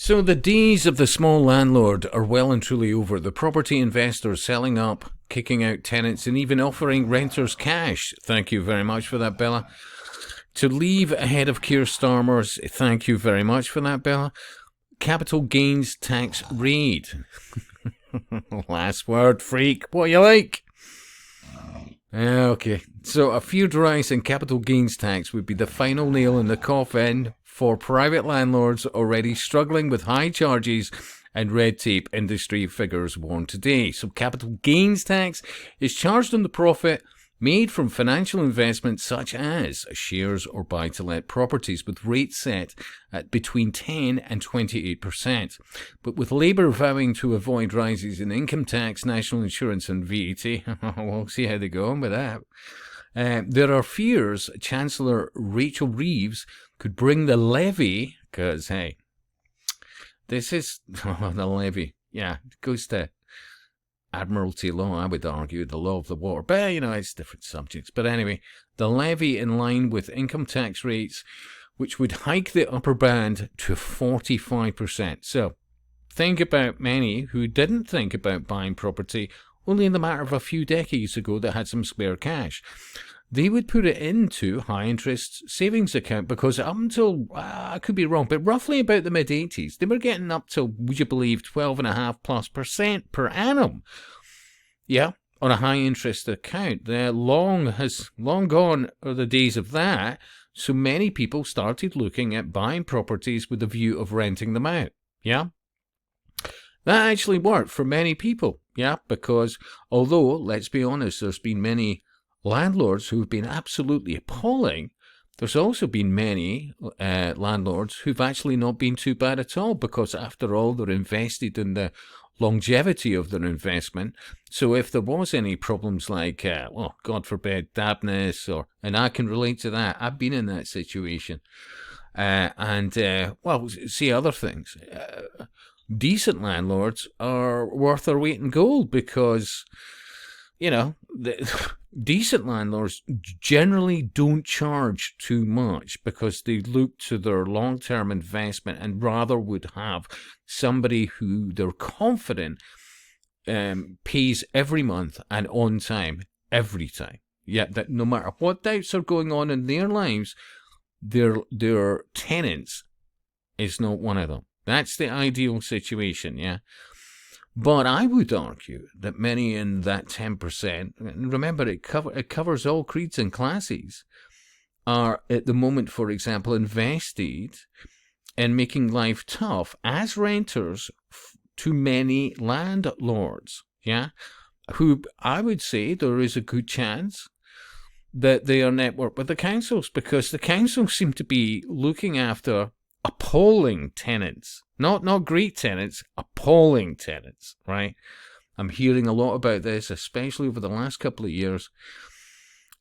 So the days of the small landlord are well and truly over. The property investors selling up, kicking out tenants, and even offering renters cash. Thank you very much for that, Bella. To leave ahead of Keir Starmer's, thank you very much for that, Bella. Capital gains tax raid. Last word, freak. What you like? Okay, so a feared rise in capital gains tax would be the final nail in the coffin for private landlords already struggling with high charges and red tape, industry figures warn today. So capital gains tax is charged on the profit made from financial investments such as shares or buy-to-let properties, with rates set at between 10 and 28%. But with Labour vowing to avoid rises in income tax, national insurance and VAT, we'll see how they go on with that. There are fears Chancellor Rachel Reeves could bring the levy, because, hey, this is, the levy, yeah, it goes to Admiralty law, I would argue, the law of the water. But, it's different subjects. But anyway, the levy in line with income tax rates, which would hike the upper band to 45%. So, think about many who didn't think about buying property only in the matter of a few decades ago that had some spare cash. They would put it into high-interest savings account because up until, I could be wrong, but roughly about the mid-80s, they were getting up to, would you believe, 12.5% per annum. Yeah, on a high-interest account. Long gone are the days of that, so many people started looking at buying properties with the view of renting them out. Yeah? That actually worked for many people. Yeah, because although, let's be honest, there's been many landlords who've been absolutely appalling, there's also been many landlords who've actually not been too bad at all, because after all, they're invested in the longevity of their investment. So if there was any problems like, God forbid, dampness, and I can relate to that, I've been in that situation, see other things. Decent landlords are worth their weight in gold because, decent landlords generally don't charge too much because they look to their long-term investment and rather would have somebody who they're confident pays every month and on time, every time. Yeah, that no matter what doubts are going on in their lives, their tenants is not one of them. That's the ideal situation, yeah? But I would argue that many in that 10%, and remember it covers all creeds and classes, are at the moment, for example, invested in making life tough as renters to many landlords, yeah? Who I would say there is a good chance that they are networked with the councils, because the councils seem to be looking after appalling tenants. Not great tenants, appalling tenants, right? I'm hearing a lot about this, especially over the last couple of years.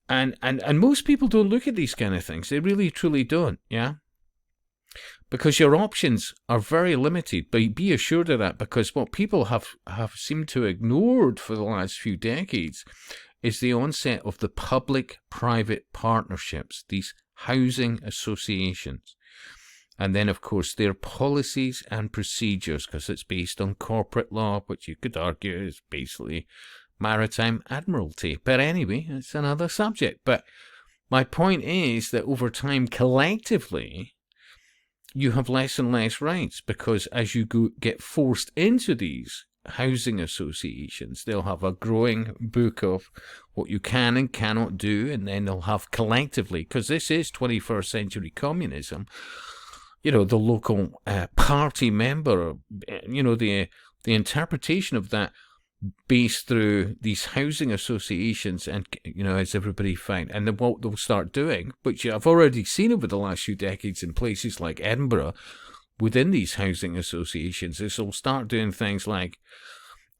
And most people don't look at these kind of things. They really, truly don't, yeah? Because your options are very limited. But be assured of that, because what people have seemed to ignored for the last few decades is the onset of the public-private partnerships, these housing associations. And then, of course, their policies and procedures, because it's based on corporate law, which you could argue is basically maritime admiralty. But anyway, it's another subject. But my point is that over time, collectively, you have less and less rights, because as you get forced into these housing associations, they'll have a growing book of what you can and cannot do, and then they'll have collectively, because this is 21st century communism, the local party member, the interpretation of that based through these housing associations, and, as everybody find. And then what they'll start doing, which I've already seen over the last few decades in places like Edinburgh, within these housing associations, is they'll start doing things like,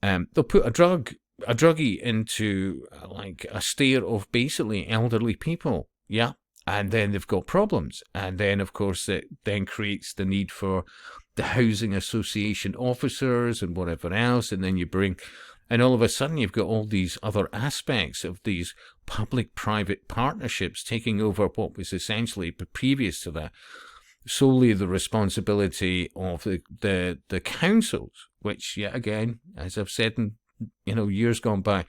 they'll put a druggie into like a stair of basically elderly people, yeah? And then they've got problems. And then, of course, it then creates the need for the housing association officers and whatever else. And then and all of a sudden you've got all these other aspects of these public-private partnerships taking over what was essentially previous to that solely the responsibility of the councils, which, yet again, as I've said in years gone by,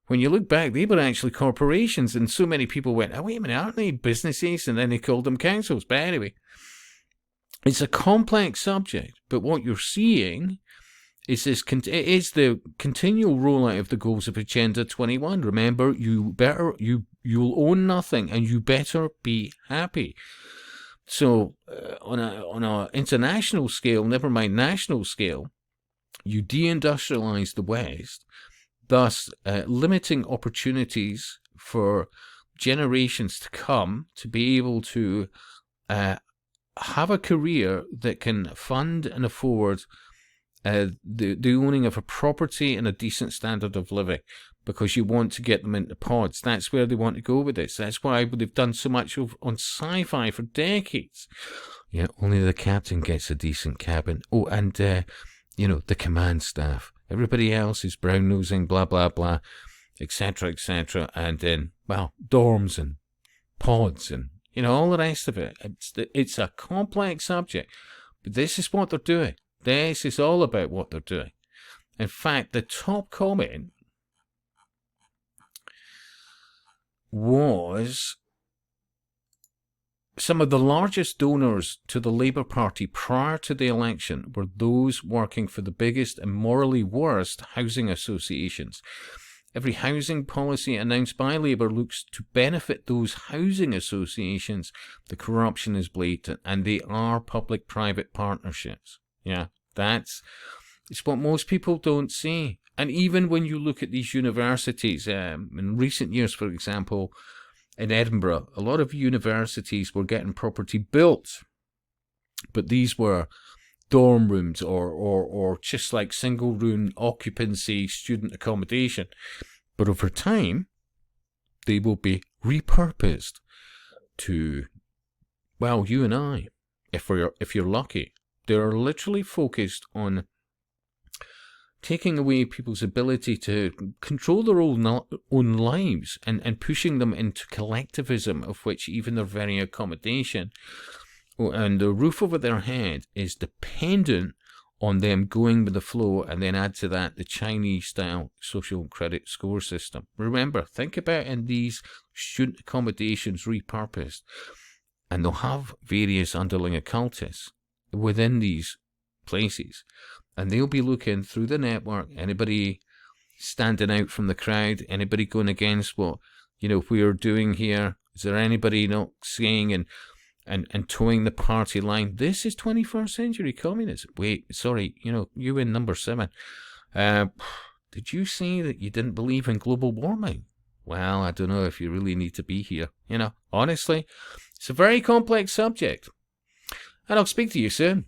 when you look back, they were actually corporations, and so many people went, "Oh, wait a minute, aren't they businesses?" And then they called them councils. But anyway, it's a complex subject. But what you're seeing is it is the continual rollout of the goals of Agenda 21. Remember, you'll own nothing, and you better be happy. So, on a international scale, never mind national scale, you deindustrialize the West, thus limiting opportunities for generations to come to be able to have a career that can fund and afford the owning of a property and a decent standard of living, because you want to get them into pods. That's where they want to go with this. That's why they've done so much on sci-fi for decades. Yeah, only the captain gets a decent cabin. Oh, and the command staff. Everybody else is brown-nosing, blah, blah, blah, etc., etc. And then, well, dorms and pods and, all the rest of it. It's a complex subject. But this is what they're doing. This is all about what they're doing. In fact, the top comment was some of the largest donors to the Labour Party prior to the election were those working for the biggest and morally worst housing associations. Every housing policy announced by Labour looks to benefit those housing associations. The corruption is blatant, and they are public-private partnerships. Yeah, it's what most people don't see. And even when you look at these universities, in recent years, for example, in Edinburgh, a lot of universities were getting property built, but these were dorm rooms or just like single room occupancy student accommodation. But over time, they will be repurposed to, well, you and I, if you're lucky. They're literally focused on taking away people's ability to control their own lives and pushing them into collectivism, of which even their very accommodation and the roof over their head is dependent on them going with the flow, and then add to that the Chinese-style social credit score system. Remember, think about in these student accommodations repurposed, and they'll have various underling occultists within these places, and they'll be looking through the network, anybody standing out from the crowd, anybody going against what we're doing here, is there anybody not saying and towing the party line? This is 21st century communism. Wait, sorry, you in number 7. Did you say that you didn't believe in global warming? Well, I don't know if you really need to be here. Honestly, it's a very complex subject. And I'll speak to you soon.